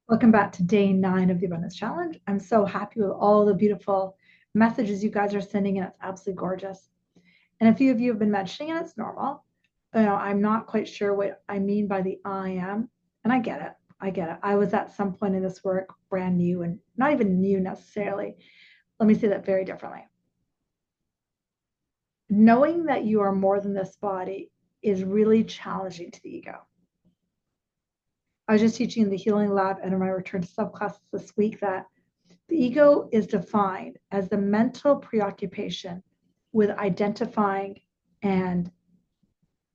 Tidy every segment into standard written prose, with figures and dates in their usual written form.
Welcome back to day 9 of the Abundance Challenge. I'm so happy with all the beautiful messages you guys are sending, and it's absolutely gorgeous. And a few of you have been mentioning it, it's normal. I'm not quite sure what I mean by the I am, and I get it. I get it. I was at some point in this work brand new and not even new necessarily. Let me say that very differently. Knowing that you are more than this body is really challenging to the ego. I was just teaching in the Healing Lab and in my return to subclasses this week that the ego is defined as the mental preoccupation with identifying and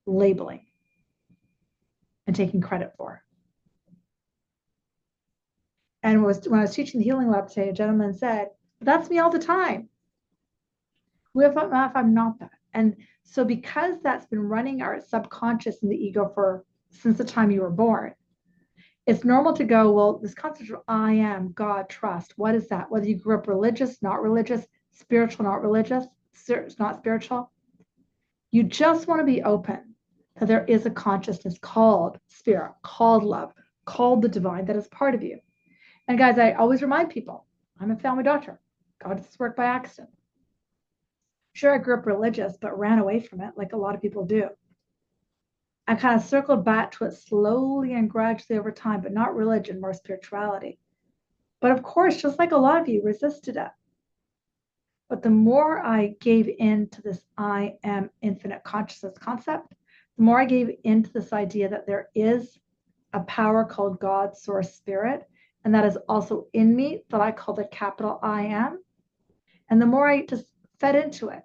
labeling and taking credit for. And when I was teaching the Healing Lab today, a gentleman said, "That's me all the time. What if I'm not that?" And so, because that's been running our subconscious and the ego for since the time you were born, it's normal to go, well, this concept of I am, God, trust, what is that? Whether you grew up religious, not religious, spiritual, not religious, not spiritual, you just want to be open that there is a consciousness called spirit, called love, called the divine that is part of you. And guys, I always remind people, I'm a family doctor. God did this work by accident. Sure, I grew up religious, but ran away from it like a lot of people do. I kind of circled back to it slowly and gradually over time, but not religion, more spirituality. But of course, just like a lot of you, resisted it. But the more I gave in to this I am infinite consciousness concept, the more I gave into this idea that there is a power called God, Source, Spirit, and that is also in me, that I call the capital I am. And the more I just fed into it,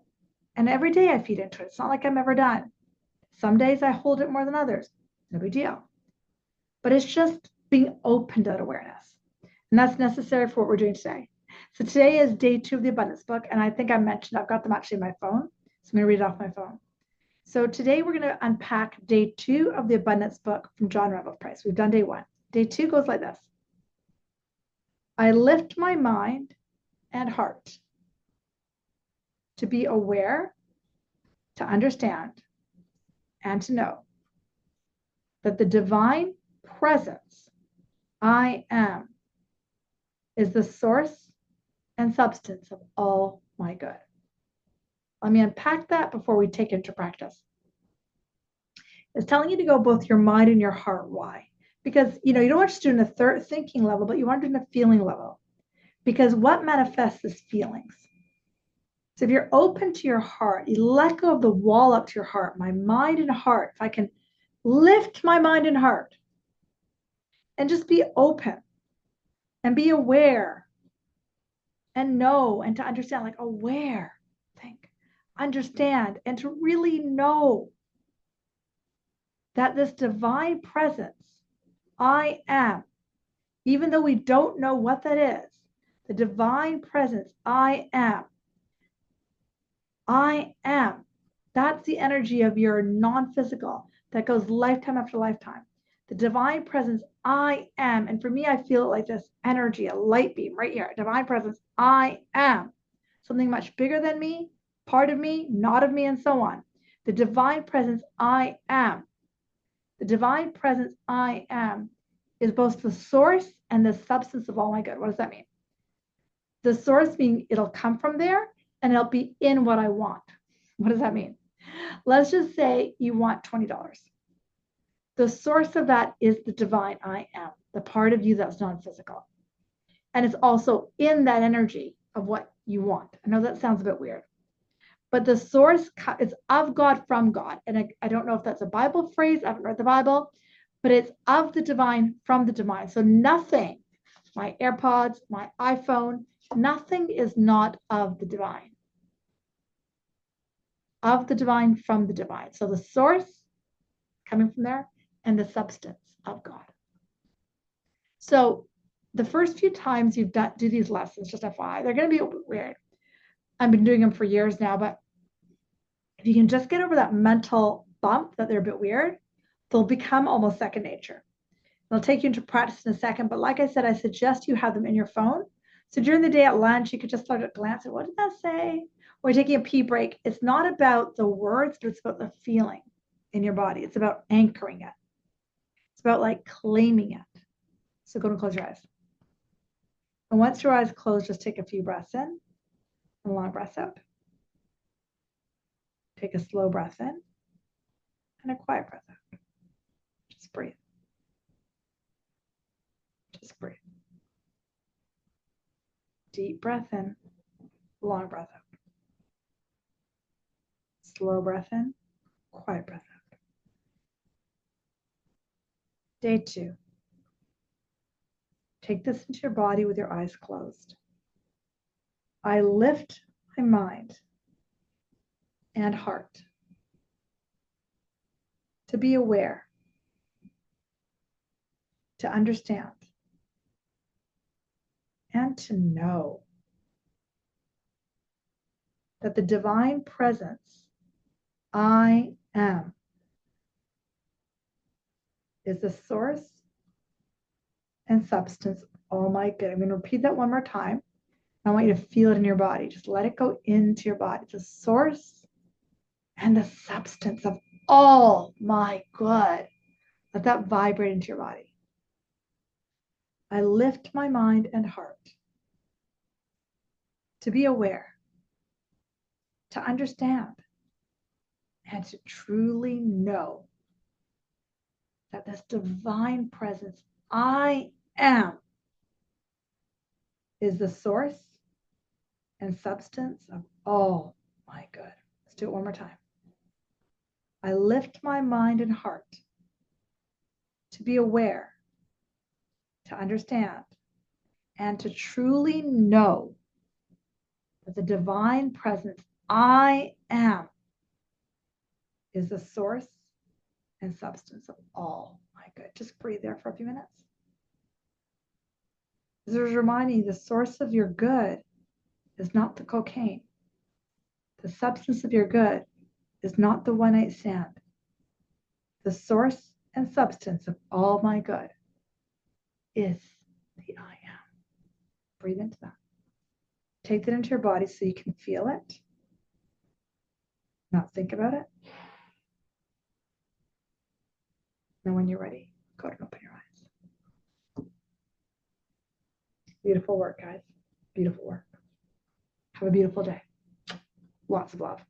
and every day I feed into it, it's not like I'm ever done. Some days I hold it more than others, no big deal. But it's just being open to that awareness. And that's necessary for what we're doing today. So today is day 2 of the Abundance book. And I think I mentioned I've got them actually in my phone. So I'm going to read it off my phone. So today we're going to unpack day 2 of the Abundance book from John Randolph Price. We've done day 1. Day 2 goes like this. I lift my mind and heart to be aware, to understand, and to know that the divine presence I am is the source and substance of all my good. Let me unpack that before we take it into practice. It's telling you to go both your mind and your heart. Why? Because you don't want to do it in a third thinking level, but you want to do it in a feeling level. Because what manifests is feelings. So if you're open to your heart, you let go of the wall up to your heart, my mind and heart. If I can lift my mind and heart and just be open and be aware and know and to understand, like aware, think, understand, and to really know that this divine presence, I am, even though we don't know what that is, the divine presence, I am, that's the energy of your non-physical that goes lifetime after lifetime. The divine presence, I am, and for me, I feel it like this energy, a light beam right here, divine presence, I am, something much bigger than me, part of me, not of me, and so on. The divine presence, I am. The divine presence, I am, is both the source and the substance of all my good. What does that mean? The source meaning it'll come from there and it'll be in what I want. What does that mean? Let's just say you want $20. The source of that is the divine I am, the part of you that's non-physical. And it's also in that energy of what you want. I know that sounds a bit weird, but the source is of God from God. And I don't know if that's a Bible phrase. I haven't read the Bible, but it's of the divine from the divine. So nothing, my AirPods, my iPhone, nothing is not of the divine. Of the divine from the divine. So the source coming from there and the substance of God. So the first few times you do these lessons, just FYI, they're going to be a bit weird. I've been doing them for years now, but if you can just get over that mental bump that they're a bit weird, they'll become almost second nature. They'll take you into practice in a second, but like I said, I suggest you have them in your phone. So during the day at lunch, you could just start at glance at what did that say? Or taking a pee break. It's not about the words, but it's about the feeling in your body. It's about anchoring it. It's about like claiming it. So go and close your eyes. And once your eyes close, just take a few breaths in and a long breath out. Take a slow breath in and a quiet breath out. Just breathe. Just breathe. Deep breath in, long breath out. Slow breath in, quiet breath out. Day 2. Take this into your body with your eyes closed. I lift my mind and heart to be aware, to understand, and to know that the divine presence I am is the source and substance of all my good. I'm going to repeat that one more time. I want you to feel it in your body. Just let it go into your body. It's the source and the substance of all my good. Let that vibrate into your body. I lift my mind and heart to be aware, to understand, and to truly know that this divine presence I am is the source and substance of all my good. Let's do it one more time. I lift my mind and heart to be aware, to understand, and to truly know that the divine presence I am is the source and substance of all my good. Just breathe there for a few minutes. This is reminding you the source of your good is not the cocaine. The substance of your good is not the one-night stand. The source and substance of all my good is the I am. Breathe into that. Take that into your body so you can feel it, not think about it. And when you're ready, go ahead and open your eyes. Beautiful work, guys. Beautiful work. Have a beautiful day. Lots of love.